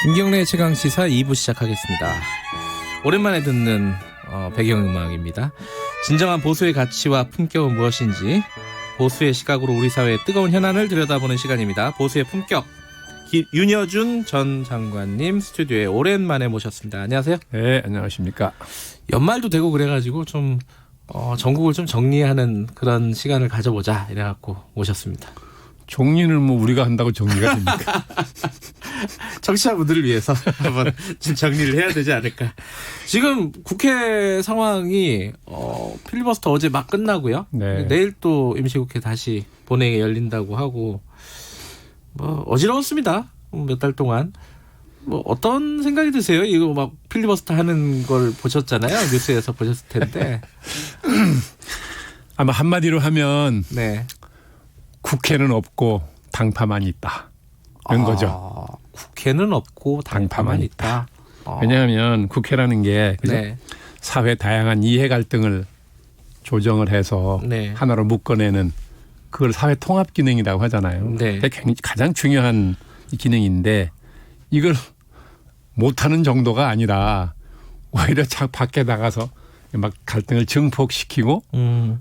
김경래의 최강시사 2부 시작하겠습니다. 오랜만에 듣는 배경음악입니다. 진정한 보수의 가치와 품격은 무엇인지, 보수의 시각으로 우리 사회의 뜨거운 현안을 들여다보는 시간입니다. 보수의 품격, 윤여준 전 장관님 스튜디오에 오랜만에 모셨습니다. 안녕하세요. 네, 안녕하십니까. 연말도 되고 그래가지고 좀 전국을 좀 정리하는 그런 시간을 가져보자 이래갖고 모셨습니다. 정리는 뭐 우리가 한다고 정리가 됩니까? 청취자분들을 위해서 한번 좀 정리를 해야 되지 않을까. 지금 국회 상황이 필리버스터 어제 막 끝나고요. 네. 내일 또 임시국회 다시 본회의가 열린다고 하고 뭐 어지러웠습니다. 몇 달 동안. 뭐 어떤 생각이 드세요? 이거 막 필리버스터 하는 걸 보셨잖아요. 뉴스에서 보셨을 텐데. 아마 한마디로 하면 네. 국회는 없고 당파만 있다. 이런 거죠. 국회는 없고 당파만 있다. 왜냐하면 국회라는 게 네. 사회 다양한 이해 갈등을 조정을 해서 네. 하나로 묶어내는 그걸 사회 통합 기능이라고 하잖아요. 네. 가장 중요한 기능인데 이걸 못하는 정도가 아니라 오히려 밖에 나가서 막 갈등을 증폭시키고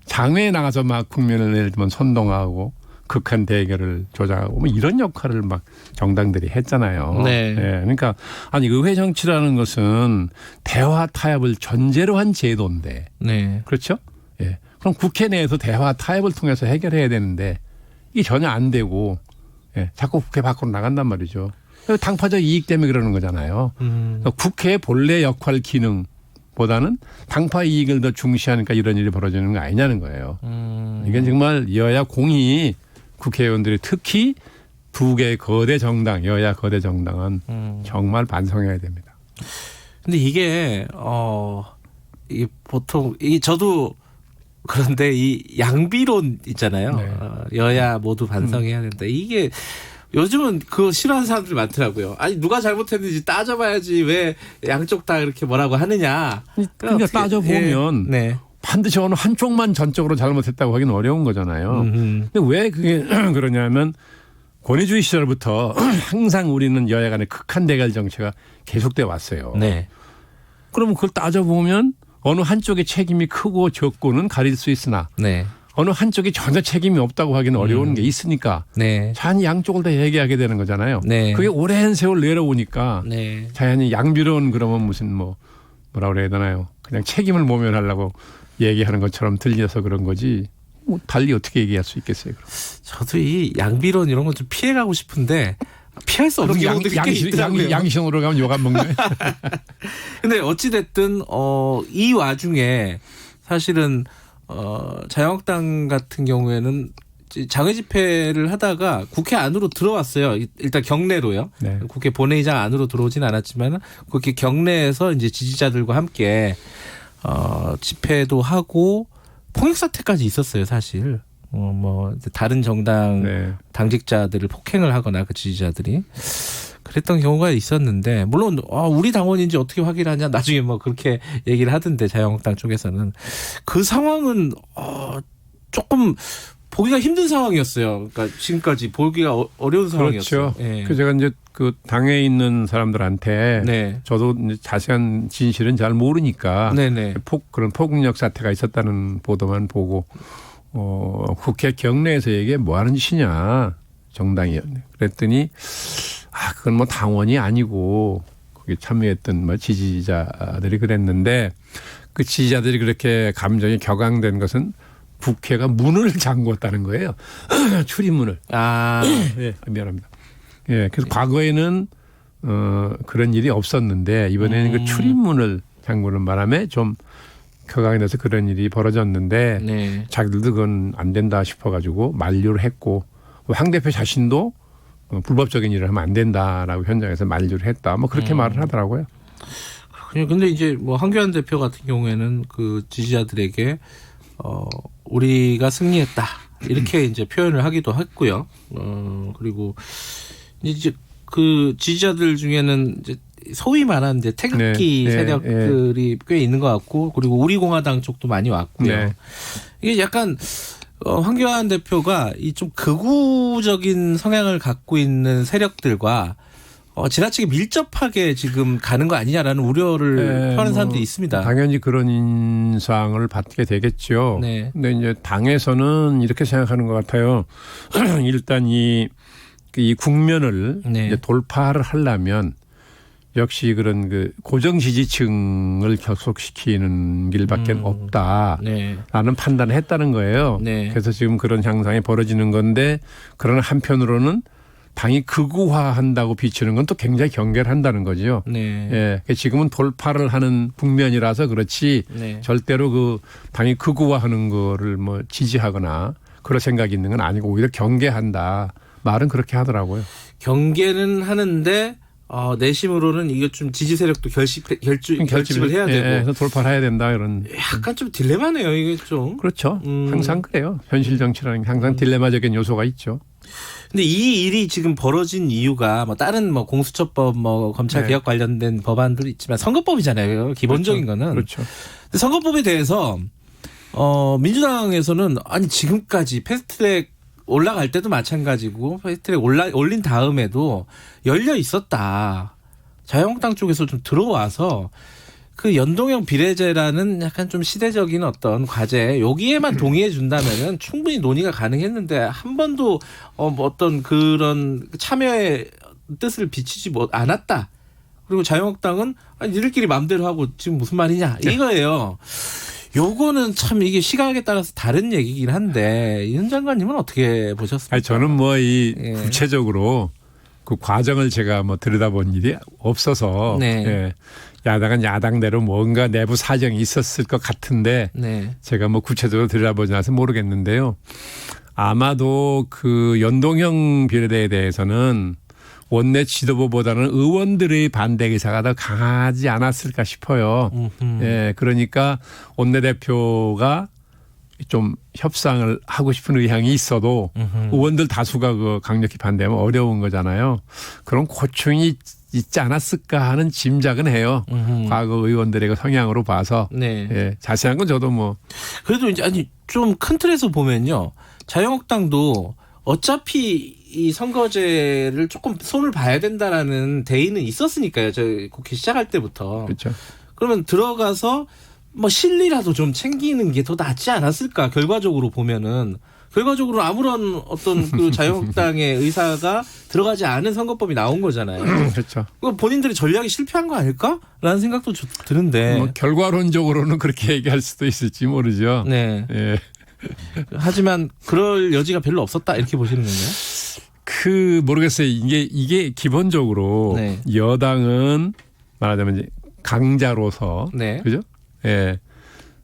장외에 나가서 막 국면을 예를 들면 선동하고 극한 대결을 조장하고 뭐 이런 역할을 막 정당들이 했잖아요. 네. 네. 그러니까 아니 의회 정치라는 것은 대화 타협을 전제로 한 제도인데, 네. 그렇죠? 예. 그럼 국회 내에서 대화 타협을 통해서 해결해야 되는데 이게 전혀 안 되고, 예. 자꾸 국회 밖으로 나간단 말이죠. 당파적 이익 때문에 그러는 거잖아요. 그러니까 국회의 본래 역할 기능보다는 당파 이익을 더 중시하니까 이런 일이 벌어지는 거 아니냐는 거예요. 이건 정말 여야 공히 국회의원들이 특히 두 개의 거대 정당, 여야 거대 정당은 정말 반성해야 됩니다. 근데 이게 이게 보통 저도 그런데 이 양비론 있잖아요. 네. 여야 모두 반성해야 된다. 이게 요즘은 그거 싫어하는 사람들이 많더라고요. 아니 누가 잘못했는지 따져봐야지 왜 양쪽 다 그렇게 뭐라고 하느냐. 그러니까 따져보면 네. 반드시 어느 한쪽만 전적으로 잘못했다고 하기는 어려운 거잖아요. 근데 왜 그게 그러냐면 권위주의 시절부터 항상 우리는 여야 간의 극한 대결 정치가 계속돼 왔어요. 네. 그러면 그걸 따져보면 어느 한쪽의 책임이 크고 적고는 가릴 수 있으나 네. 어느 한쪽이 전혀 책임이 없다고 하기는 어려운 게 있으니까 네. 자연히 양쪽을 다 얘기하게 되는 거잖아요. 네. 그게 오랜 세월 내려오니까 네. 자연히 양비론 그러면 무슨 뭐라 그래야 되나요? 그냥 책임을 모면하려고 얘기하는 것처럼 들려서 그런 거지. 뭐 달리 어떻게 얘기할 수 있겠어요? 그럼. 저도 이 양비론 이런 거 좀 피해가고 싶은데 피할 수 없는 경우들이 꽤 있더라고요. 양심으로 가면 욕 안 먹네. 근데 어찌됐든 이 와중에 사실은 자유한국당 같은 경우에는 장외 집회를 하다가 국회 안으로 들어왔어요. 일단 경내로요. 네. 국회 본회의장 안으로 들어오진 않았지만 그렇게 경내에서 이제 지지자들과 함께 집회도 하고 폭력 사태까지 있었어요, 사실. 뭐 다른 정당 네. 당직자들을 폭행을 하거나 그 지지자들이 그랬던 경우가 있었는데 물론 우리 당원인지 어떻게 확인하냐 나중에 뭐 그렇게 얘기를 하던데 자유한국당 쪽에서는 그 상황은 조금 보기가 힘든 상황이었어요. 그러니까 지금까지 보기가 어려운 상황이었어요. 그렇죠. 예. 그 제가 이제 그 당에 있는 사람들한테 네. 저도 이제 자세한 진실은 잘 모르니까 네네. 그런 폭력 사태가 있었다는 보도만 보고 국회 경내에서 이게 뭐 하는 짓이냐 정당이 그랬더니 그건 뭐 당원이 아니고 거기 참여했던 뭐 지지자들이 그랬는데 그 지지자들이 그렇게 감정이 격앙된 것은 국회가 문을 잠궜다는 거예요. 출입문을. 네, 미안합니다. 예, 그래서 과거에는 그런 일이 없었는데 이번에는 그 출입문을 잠그는 바람에 좀 격앙이 돼서 그런 일이 벌어졌는데 네. 자기들도 그건 안 된다 싶어가지고 만류를 했고 황 대표 자신도 불법적인 일을 하면 안 된다라고 현장에서 만류를 했다. 뭐 그렇게 말을 하더라고요. 그렇군요. 근데 이제 뭐 한교안 대표 같은 경우에는 그 지지자들에게 우리가 승리했다 이렇게 이제 표현을 하기도 했고요. 그리고 이제 그 지지자들 중에는 이제 소위 말하는 이제 태극기 세력들이 꽤 있는 것 같고 그리고 우리공화당 쪽도 많이 왔고요. 네. 이게 약간 황교안 대표가 이 좀 극우적인 성향을 갖고 있는 세력들과 지나치게 밀접하게 지금 가는 거 아니냐라는 우려를 하는 사람들이 있습니다. 당연히 그런 인상을 받게 되겠죠. 네. 근데 이제 당에서는 이렇게 생각하는 것 같아요. 일단 이 국면을 네. 이제 돌파를 하려면 역시 그런 그 고정 지지층을 결속시키는 길밖에 없다라는 네. 판단을 했다는 거예요. 네. 그래서 지금 그런 현상이 벌어지는 건데 그러나 한편으로는 당이 극우화한다고 비추는 건 또 굉장히 경계를 한다는 거죠. 네. 예, 지금은 돌파를 하는 국면이라서 그렇지 네. 절대로 그 당이 극우화하는 거를 뭐 지지하거나 그럴 생각이 있는 건 아니고 오히려 경계한다. 말은 그렇게 하더라고요. 경계는 하는데 내심으로는 이거 좀 지지 세력도 결집을 해야 되고. 그래서 돌파를 해야 된다 이런. 약간 좀 딜레마네요, 이게 좀. 그렇죠. 항상 그래요. 현실 정치라는 게 항상 딜레마적인 요소가 있죠. 근데 이 일이 지금 벌어진 이유가 뭐 다른 뭐 공수처법 뭐 검찰 개혁 관련된 법안도 있지만 선거법이잖아요. 기본적인 그렇죠. 거는. 그렇죠. 근데 선거법에 대해서 민주당에서는 아니 지금까지 패스트트랙 올라갈 때도 마찬가지고 패스트트랙 올린 다음에도 열려 있었다. 자유한국당 쪽에서 좀 들어와서 그 연동형 비례제라는 약간 좀 시대적인 어떤 과제 여기에만 동의해 준다면은 충분히 논의가 가능했는데 한 번도 뭐 어떤 그런 참여의 뜻을 비치지 않았다. 그리고 자유한국당은 아니 니들끼리 마음대로 하고 지금 무슨 말이냐 이거예요. 요거는 참 이게 시각에 따라서 다른 얘기긴 한데 이 현 장관님은 어떻게 보셨습니까? 아니, 저는 뭐 구체적으로 그 과정을 제가 뭐 들여다본 일이 없어서 네. 예. 야당은 야당대로 뭔가 내부 사정이 있었을 것 같은데 네. 제가 뭐 구체적으로 들여다보지 않아서 모르겠는데요. 아마도 그 연동형 비례대에 대해서는 원내 지도부보다는 의원들의 반대 의사가 더 강하지 않았을까 싶어요. 예, 그러니까 원내대표가 좀 협상을 하고 싶은 의향이 있어도 의원들 다수가 그 강력히 반대하면 어려운 거잖아요. 그런 고충이 있지 않았을까 하는 짐작은 해요. 과거 의원들의 그 성향으로 봐서. 네. 예, 자세한 건 저도 뭐. 그래도 이제 아니 좀 큰 틀에서 보면요. 자유한국당도 어차피 이 선거제를 조금 손을 봐야 된다라는 대의는 있었으니까요. 저 국회 시작할 때부터. 그렇죠. 그러면 들어가서 뭐 실리라도 좀 챙기는 게 더 낫지 않았을까? 결과적으로 보면은. 결과적으로 아무런 어떤 그 자유한국당의 의사가 들어가지 않은 선거법이 나온 거잖아요. 그렇죠. 본인들이 전략이 실패한 거 아닐까라는 생각도 드는데. 뭐 결과론적으로는 그렇게 얘기할 수도 있을지 모르죠. 네. 예. 하지만 그럴 여지가 별로 없었다 이렇게 보시는 건가요? 모르겠어요. 이게 기본적으로 네. 여당은 말하자면 이제 강자로서 네. 그죠? 예.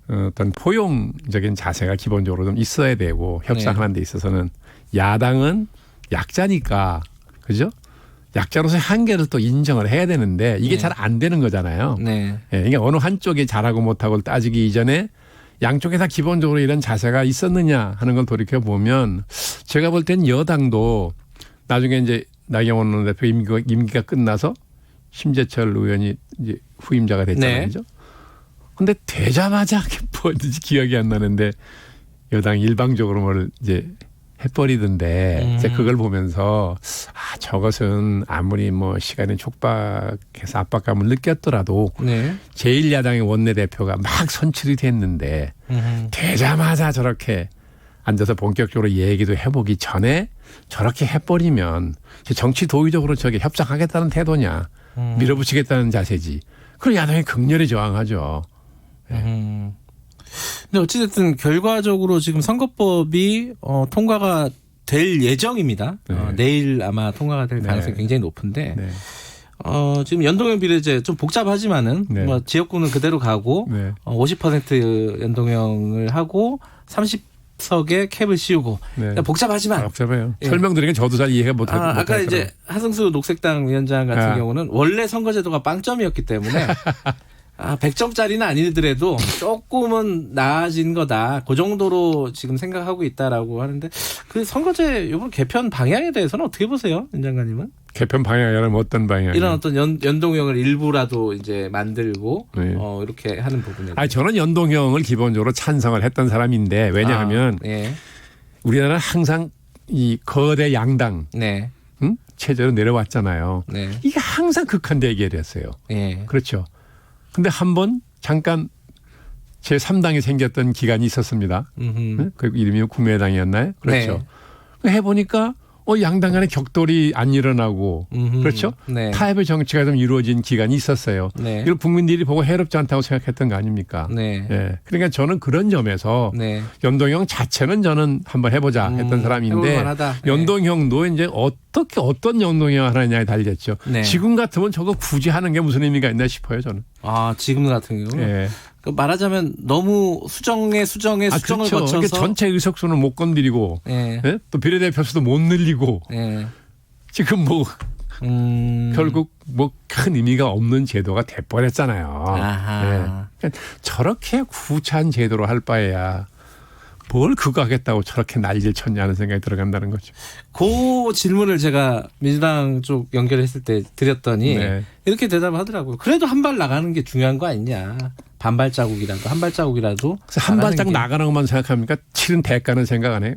어떤 포용적인 자세가 기본적으로 좀 있어야 되고 협상하는 데 있어서는 야당은 약자니까 그죠? 약자로서의 한계를 또 인정을 해야 되는데 이게 네. 잘 안 되는 거잖아요. 네. 예, 이게 어느 한쪽이 잘하고 못하고를 따지기 이전에 양쪽에 다 기본적으로 이런 자세가 있었느냐 하는 걸 돌이켜 보면 제가 볼 땐 여당도 나중에 이제 나경원 원내대표 임기가 끝나서 심재철 의원이 이제 후임자가 됐잖아요. 네. 그죠? 근데 되자마자 뭐든지 기억이 안 나는데 여당이 일방적으로 뭘 이제 해버리던데 제가 그걸 보면서 저것은 아무리 뭐 시간이 촉박해서 압박감을 느꼈더라도 네. 제1야당의 원내대표가 막 선출이 됐는데 되자마자 저렇게 앉아서 본격적으로 얘기도 해보기 전에 저렇게 해버리면 정치 도의적으로 저게 협상하겠다는 태도냐 밀어붙이겠다는 자세지. 그럼 야당이 극렬히 저항하죠. 근데 어찌됐든 결과적으로 지금 선거법이 통과가 될 예정입니다. 네. 내일 아마 통과가 될 가능성이 네. 굉장히 높은데 네. 지금 연동형 비례제 좀 복잡하지만은 네. 뭐 지역구는 그대로 가고 네. 50% 연동형을 하고 30석에 캡을 씌우고 네. 복잡하지만 복잡해요. 예. 설명드리는 게 저도 잘 이해가 못하고. 아까 이제 하승수 녹색당 위원장 같은 경우는 원래 선거제도가 빵점이었기 때문에 100점짜리는 아니더라도 조금은 나아진 거다. 그 정도로 지금 생각하고 있다라고 하는데 그 선거제 이번 개편 방향에 대해서는 어떻게 보세요, 임 장관님은? 개편 방향이라면 어떤 방향이요? 이런 어떤 연동형을 일부라도 이제 만들고 네. 이렇게 하는 부분에. 저는 연동형을 기본적으로 찬성을 했던 사람인데 왜냐하면 네. 우리나라는 항상 이 거대 양당 네. 체제로 내려왔잖아요. 네. 이게 항상 극한 대결이었어요. 예. 그렇죠. 근데 한 번 잠깐 제3당이 생겼던 기간이 있었습니다. 음흠. 그 이름이 국민의당이었나요? 그렇죠. 네. 해보니까 양당 간의 격돌이 안 일어나고 음흠. 그렇죠. 네. 타협의 정치가 좀 이루어진 기간이 있었어요. 네. 이걸 국민들이 보고 해롭지 않다고 생각했던 거 아닙니까? 네. 예. 그러니까 저는 그런 점에서 네. 연동형 자체는 저는 한번 해보자 했던 사람인데 해볼만하다. 네. 연동형도 이제 어떤 연동형 하느냐에 달렸죠. 네. 지금 같으면 저거 굳이 하는 게 무슨 의미가 있나 싶어요 저는. 아 지금 같은 경우 예. 그 말하자면 너무 수정을 그렇죠. 거쳐서 그러니까 전체 의석수는 못 건드리고 예. 예? 또 비례대표 수도 못 늘리고 예. 지금 결국 큰 의미가 없는 제도가 돼버렸잖아요. 아하. 예. 그러니까 저렇게 구차한 제도로 할 바에야 뭘 그거 하겠다고 저렇게 난리를 쳤냐는 생각이 들어간다는 거죠. 그 질문을 제가 민주당 쪽 연결했을 때 드렸더니 네. 이렇게 대답을 하더라고요. 그래도 한 발 나가는 게 중요한 거 아니냐. 한 발자국이라도 그래서 한 발짝 게. 나가는 것만 생각합니까? 치른 대가는 생각 안 해요?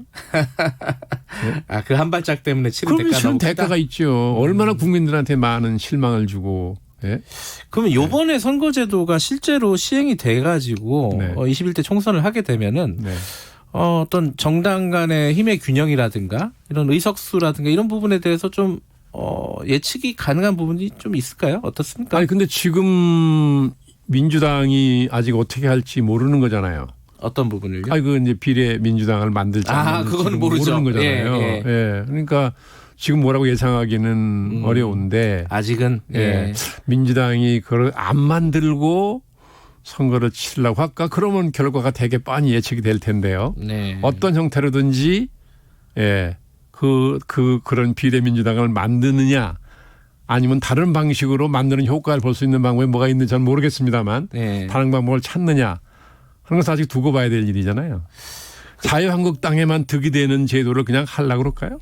아, 그 한 발짝 때문에 치른 그러면 대가 치른 너무 대가가 크다? 있죠. 얼마나 국민들한테 많은 실망을 주고. 예? 그러면 요번에 선거제도가 실제로 시행이 돼가지고 네. 21대 총선을 하게 되면은 네. 어떤 정당 간의 힘의 균형이라든가 이런 의석수라든가 이런 부분에 대해서 좀 예측이 가능한 부분이 좀 있을까요? 어떻습니까? 아니 근데 지금 민주당이 아직 어떻게 할지 모르는 거잖아요. 어떤 부분을요? 아니 그 이제 비례 민주당을 만들지 않는 그건 모르죠. 모르는 거잖아요. 예. 예. 그러니까 지금 뭐라고 예상하기는 어려운데 아직은 예. 민주당이 그걸 안 만들고 선거를 치려고 할까? 그러면 결과가 되게 뻔히 예측이 될 텐데요. 네. 어떤 형태로든지 예. 그런 비례민주당을 만드느냐 아니면 다른 방식으로 만드는 효과를 볼 수 있는 방법이 뭐가 있는지 저는 모르겠습니다만 네. 다른 방법을 찾느냐 하는 것은 아직 두고 봐야 될 일이잖아요. 자유한국당에만 득이 되는 제도를 그냥 하려고 그럴까요?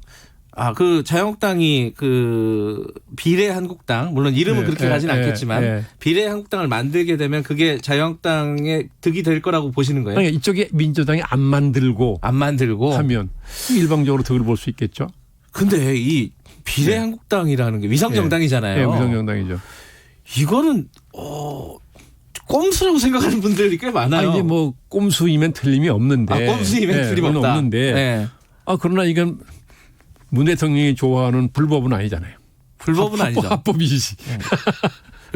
그 자유한국당이 그 비례한국당 물론 이름은 네, 그렇게 가진 않겠지만 비례한국당을 만들게 되면 그게 자유한국당의 득이 될 거라고 보시는 거예요? 그러니까 이쪽에 민주당이 안 만들고 안 만들고 하면 일방적으로 득을 볼 수 있겠죠. 근데 이 비례한국당이라는 게 위성정당이잖아요. 네, 위성정당이죠. 이거는 꼼수라고 생각하는 분들이 꽤 많아요. 이게 뭐 꼼수이면 틀림이 없는데. 꼼수이면 틀림없다. 없는데. 네. 그러나 이건 문 대통령이 좋아하는 불법은 아니잖아요. 불법은 아니죠. 합법이지. 네.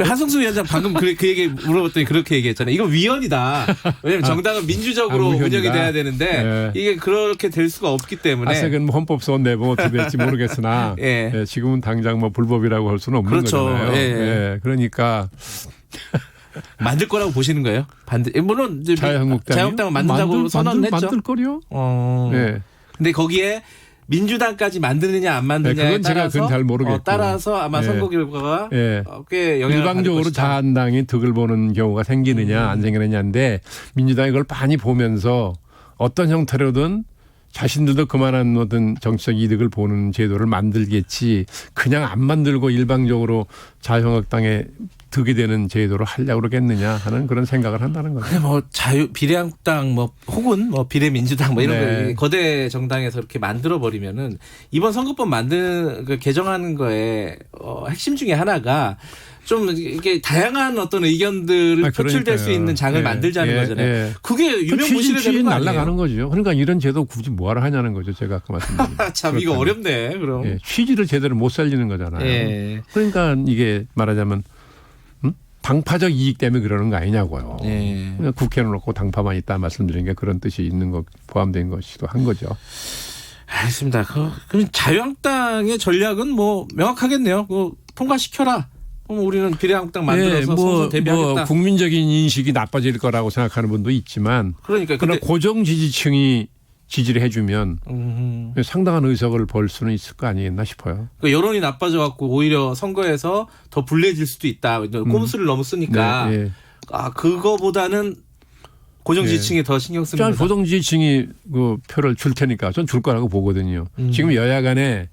한성수 위원장 방금 그 얘기 물어봤더니 그렇게 얘기했잖아요. 이건 위헌이다. 왜냐하면 정당은 민주적으로 운영이 돼야 되는데 네. 이게 그렇게 될 수가 없기 때문에. 아직은 뭐 헌법소원 내보면 어떻게 될지 모르겠으나 예. 지금은 당장 뭐 불법이라고 할 수는 없는 그렇죠. 거잖아요. 예. 그러니까 만들 거라고 보시는 거예요? 물론 이제 자유한국당은 만든다고 선언했죠. 만들 거요. 네. 근데 거기에 민주당까지 만드느냐 안 만드느냐에 그건 제가 따라서 잘 모르겠고. 따라서 아마 선거 결과가 꽤 영향을 일방적으로 받을 것이다. 자한당이 득을 보는 경우가 생기느냐 안 생기느냐인데 민주당이 그걸 많이 보면서 어떤 형태로든 자신들도 그만한 어떤 정치적 이득을 보는 제도를 만들겠지 그냥 안 만들고 일방적으로 자유한국당에 득이 되는 제도로 하려고 그러겠느냐 하는 그런 생각을 한다는 거죠. 뭐 비례한국당 혹은 비례민주당 이런 네. 거 거대 정당에서 이렇게 만들어 버리면은 이번 선거법 개정하는 거에 핵심 중에 하나가 좀 이게 다양한 어떤 의견들을 표출될 수 있는 장을 만들자는 거잖아요. 그게 유명무실해 되는 거 아니에요? 날아가는 거죠. 그러니까 이런 제도 굳이 뭐하러 하냐는 거죠. 제가 아까 말씀드린. 참 이거 어렵네. 그럼 취지를 제대로 못 살리는 거잖아요. 그러니까 이게 말하자면 당파적 이익 때문에 그러는 거 아니냐고요. 그냥 국회는 놓고 당파만 있다 말씀드린 게 그런 뜻이 있는 거 포함된 것이기도 한 거죠. 알겠습니다. 그럼 자유한국당의 전략은 뭐 명확하겠네요. 통과시켜라. 우리는 비례한국당 만들어서 선거 대비하겠다. 국민적인 인식이 나빠질 거라고 생각하는 분도 있지만 그러나 고정 지지층이 지지를 해주면 상당한 의석을 벌 수는 있을 거 아니겠나 싶어요. 여론이 나빠져 갖고 오히려 선거에서 더 불리해질 수도 있다. 꼼수를 너무 쓰니까. 그거보다는 고정 지지층이 더 신경 쓰는 거다. 고정 지지층이 그 표를 줄 테니까 전 줄 거라고 보거든요. 지금 여야 간에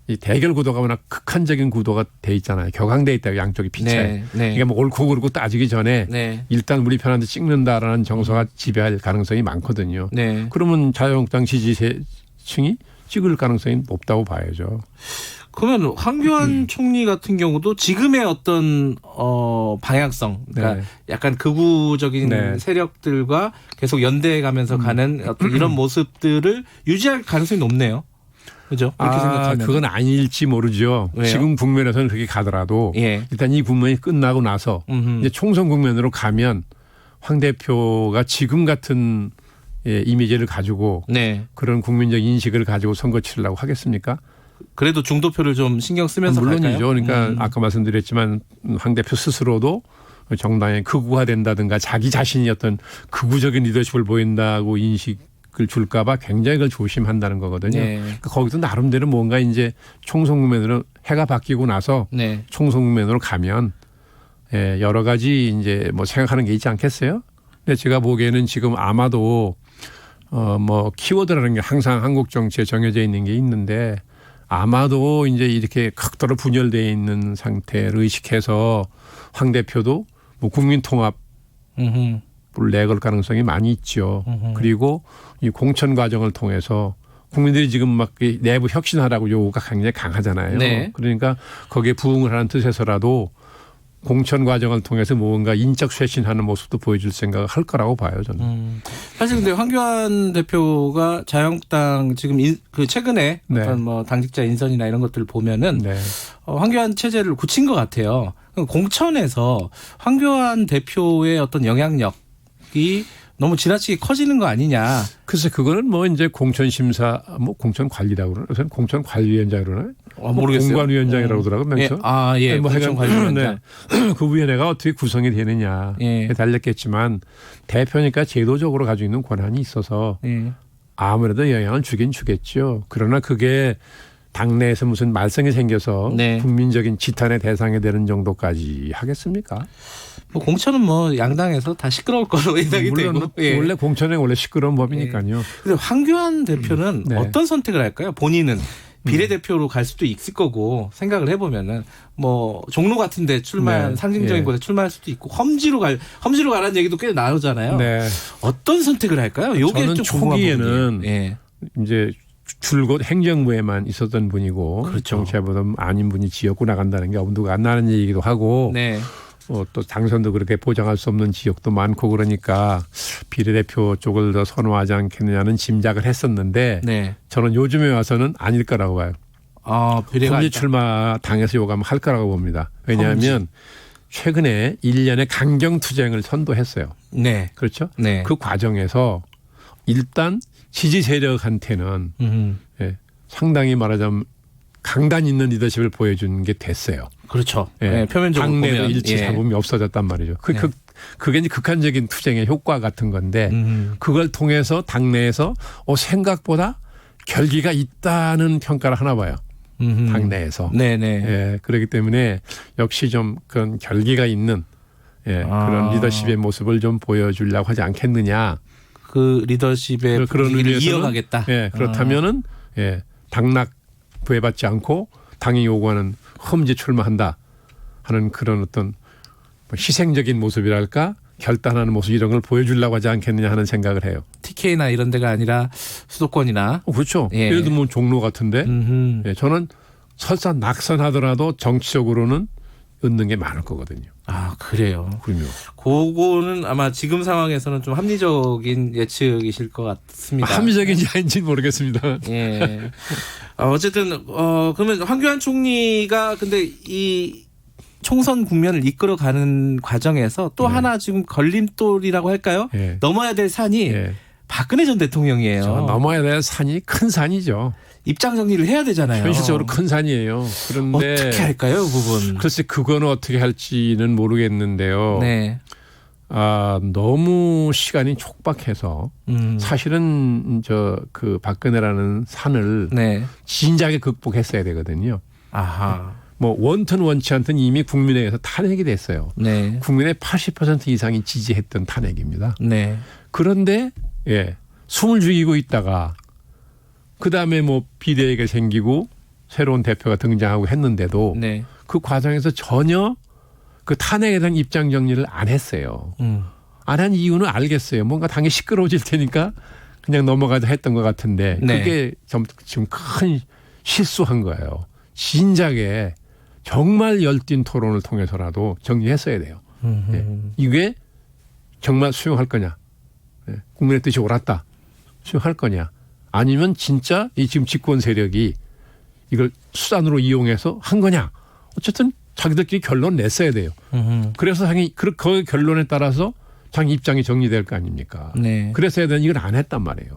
이 대결 구도가 워낙 극한적인 구도가 돼 있잖아요. 격앙돼 있다고 양쪽이 피차에. 그러니까 뭐 옳고 그르고 따지기 전에 일단 우리 편한테 찍는다라는 정서가 지배할 가능성이 많거든요. 그러면 자유한국당 지지층이 찍을 가능성이 높다고 봐야죠. 그러면 황교안 총리 같은 경우도 지금의 어떤 방향성, 그러니까 네. 약간 극우적인 네. 세력들과 계속 연대해가면서 가는 어떤 이런 모습들을 유지할 가능성이 높네요. 그죠? 그렇게 생각하면. 그건 아닐지 모르죠. 왜요? 지금 국면에서는 그렇게 가더라도 예. 일단 이 국면이 끝나고 나서 음흠. 이제 총선 국면으로 가면 황 대표가 지금 같은 이미지를 가지고 네. 그런 국민적 인식을 가지고 선거 치르려고 하겠습니까? 그래도 중도표를 좀 신경 쓰면서 물론이죠. 갈까요? 그러니까 아까 말씀드렸지만 황 대표 스스로도 정당의 극우화된다든가 자기 자신이 어떤 극우적인 리더십을 보인다고 인식을 줄까 봐 굉장히 그걸 조심한다는 거거든요. 네. 그러니까 거기서 나름대로 뭔가 이제 총선 국면으로 해가 바뀌고 나서 네. 총선 국면으로 가면 여러 가지 이제 뭐 생각하는 게 있지 않겠어요? 근데 제가 보기에는 지금 아마도 뭐 키워드라는 게 항상 한국 정치에 정해져 있는 게 있는데 아마도 이제 이렇게 극도로 분열되어 있는 상태를 의식해서 황 대표도 뭐 국민 통합을 내걸 가능성이 많이 있죠. 그리고 이 공천 과정을 통해서 국민들이 지금 막 내부 혁신하라고 요구가 굉장히 강하잖아요. 네. 그러니까 거기에 부응을 하는 뜻에서라도 공천 과정을 통해서 뭔가 인적 쇄신하는 모습도 보여줄 생각을 할 거라고 봐요, 저는. 사실 근데 황교안 대표가 자유한국당 지금 그 최근에 네. 어떤 뭐 당직자 인선이나 이런 것들을 보면은 네. 황교안 체제를 굳힌 것 같아요. 공천에서 황교안 대표의 어떤 영향력이 너무 지나치게 커지는 거 아니냐. 글쎄 그거는 뭐 이제 공천 심사 뭐 공천 관리라고 그러나 요새는 공천 관리위원장 그러나 모르겠어요. 공관위원장이라고 그러더라고요. 명칭. 예. 뭐 공천 관리위원장. 네. 그 위원회가 어떻게 구성이 되느냐에 예. 달렸겠지만 대표니까 제도적으로 가지고 있는 권한이 있어서 예. 아무래도 영향을 주긴 주겠죠. 그러나 그게 당내에서 무슨 말썽이 생겨서 네. 국민적인 지탄의 대상이 되는 정도까지 하겠습니까? 뭐 공천은 뭐 양당에서 다 시끄러울 거로 예상이 물론 되고. 예. 원래 공천은 원래 시끄러운 법이니까요. 근데 황교안 대표는 네. 어떤 선택을 할까요? 본인은 비례대표로 갈 수도 있을 거고 생각을 해보면은 뭐 종로 같은데 출마한 네. 상징적인 예. 곳에 출마할 수도 있고 험지로 가라는 얘기도 꽤 나오잖아요. 네. 어떤 선택을 할까요? 요게 저는 좀 궁금한 초기에는 부분이에요. 예. 이제 줄곧 행정부에만 있었던 분이고 그렇죠. 정치보다 아닌 분이 지역구 나간다는 게 엄두가 안 나는 얘기도 하고 네. 또 당선도 그렇게 보장할 수 없는 지역도 많고 그러니까 비례대표 쪽을 더 선호하지 않겠느냐는 짐작을 했었는데 네. 저는 요즘에 와서는 아닐 거라고 봐요. 비례가 험지 아니다. 출마 당에서 요구하면 할 거라고 봅니다. 왜냐하면 최근에 1년의 강경투쟁을 선도했어요. 네. 그렇죠? 네. 그 과정에서 일단 지지 세력한테는 상당히 말하자면 강단 있는 리더십을 보여준 게 됐어요. 그렇죠. 예. 네, 표면적으로 당내도 보면 일치 잡음이 없어졌단 말이죠. 그게 이제 극한적인 투쟁의 효과 같은 건데 그걸 통해서 당내에서 생각보다 결기가 있다는 평가를 하나 봐요. 당내에서. 네네. 예, 그렇기 때문에 역시 좀 그런 결기가 있는 그런 리더십의 모습을 좀 보여주려고 하지 않겠느냐. 그 리더십의 그런 분위기를 의미에서는 이어가겠다. 그렇다면은 당락 구애받지 않고 당이 요구하는 험지 출마한다 하는 그런 어떤 희생적인 모습이랄까 결단하는 모습 이런 걸 보여주려고 하지 않겠느냐 하는 생각을 해요. TK나 이런 데가 아니라 수도권이나. 그렇죠. 예. 예를 들면 종로 같은데 저는 설사 낙선하더라도 정치적으로는 얻는 게 많을 거거든요. 그래요. 그럼요. 그거는 아마 지금 상황에서는 좀 합리적인 예측이실 것 같습니다. 합리적인지 아닌지 모르겠습니다. 예. 어쨌든 그러면 황교안 총리가 근데 이 총선 국면을 이끌어가는 과정에서 또 하나 지금 걸림돌이라고 할까요? 예. 넘어야 될 산이 박근혜 전 대통령이에요. 넘어야 될 산이 큰 산이죠. 입장 정리를 해야 되잖아요. 현실적으로 큰 산이에요. 그런데 어떻게 할까요, 그 부분? 글쎄 그거는 어떻게 할지는 모르겠는데요. 네. 너무 시간이 촉박해서 사실은 그 박근혜라는 산을 네. 진작에 극복했어야 되거든요. 아하. 뭐 원튼 원치 않든 이미 국민회의에서 탄핵이 됐어요. 네. 국민의 80% 이상이 지지했던 탄핵입니다. 네. 그런데 숨을 죽이고 있다가 그다음에 뭐 비대위가 생기고 새로운 대표가 등장하고 했는데도 네. 그 과정에서 전혀 그 탄핵에 대한 입장 정리를 안 했어요. 안 한 이유는 알겠어요. 뭔가 당이 시끄러워질 테니까 그냥 넘어가자 했던 것 같은데 네. 그게 지금 큰 실수한 거예요. 진작에 정말 열띤 토론을 통해서라도 정리했어야 돼요. 이게 정말 수용할 거냐. 국민의 뜻이 옳았다. 수용할 거냐. 아니면 진짜 이 지금 집권 세력이 이걸 수단으로 이용해서 한 거냐. 어쨌든 자기들끼리 결론 냈어야 돼요. 그래서 그 결론에 따라서 자기 입장이 정리될 거 아닙니까. 네. 그래서 해야 되는 이걸 안 했단 말이에요.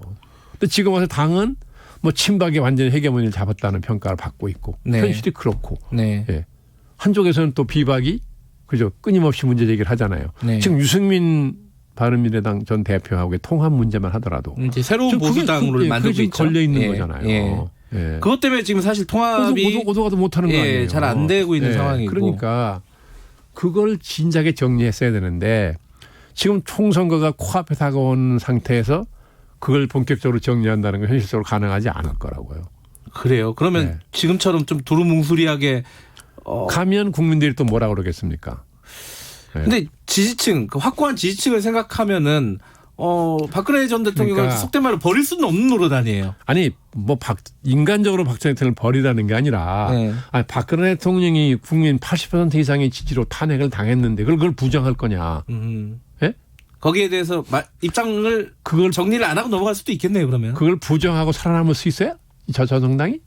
근데 지금 와서 당은 뭐 친박이 완전히 헤게모니를 잡았다는 평가를 받고 있고 네. 현실이 그렇고 네. 예. 한쪽에서는 또 비박이 그죠 끊임없이 문제 제기를 하잖아요. 네. 지금 유승민 바른미래당 전 대표하고의 통합 문제만 하더라도 이제 새로운 보수당을 만들고 지금 있죠. 걸려 있는 예. 거잖아요. 예. 예. 그것 때문에 지금 사실 통합이 오도가도 못하는 거 아니에요. 잘 안 되고 있는 상황이고. 그러니까 그걸 진작에 정리했어야 되는데 지금 총선거가 코앞에 다가온 상태에서 그걸 본격적으로 정리한다는 건 현실적으로 가능하지 않을 거라고요. 그래요. 그러면 네. 지금처럼 좀 두루뭉술하게 가면 국민들이 또 뭐라 그러겠습니까? 네. 근데 지지층, 그 확고한 지지층을 생각하면은 박근혜 전 대통령을 그러니까 속된 말로 버릴 수는 없는 노릇 아니에요. 아니 뭐 인간적으로 박정희 대통령을 버리라는 게 아니라 네. 아니, 박근혜 대통령이 국민 80% 이상의 지지로 탄핵을 당했는데 그걸 부정할 거냐? 예? 거기에 대해서 입장을 그걸 정리를 안 하고 넘어갈 수도 있겠네요. 그러면 그걸 부정하고 살아남을 수 있어요? 저 정당이?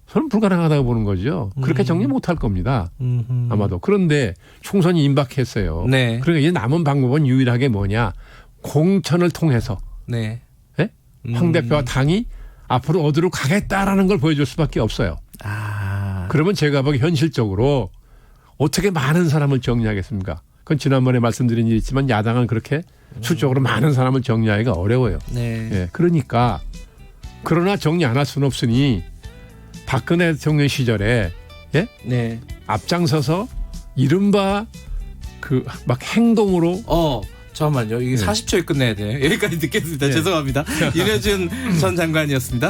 저는 불가능하다고 보는 거죠. 그렇게 정리 못할 겁니다. 아마도. 그런데 총선이 임박했어요. 네. 그러니까 이제 남은 방법은 유일하게 뭐냐? 공천을 통해서 네. 예? 황 대표와 당이 앞으로 어디로 가겠다라는 걸 보여줄 수밖에 없어요. 그러면 제가 보기 현실적으로 어떻게 많은 사람을 정리하겠습니까? 그건 지난번에 말씀드린 일이 있지만 야당은 그렇게 수적으로 많은 사람을 정리하기가 어려워요. 네. 예, 그러니까 그러나 정리 안 할 수는 없으니 박근혜 대통령 시절에 예? 네. 앞장서서 이른바 그 막 행동으로 잠깐만요. 이게 40초에 끝내야 돼요. 여기까지 듣겠습니다. 네. 죄송합니다. 윤여준 전 장관이었습니다.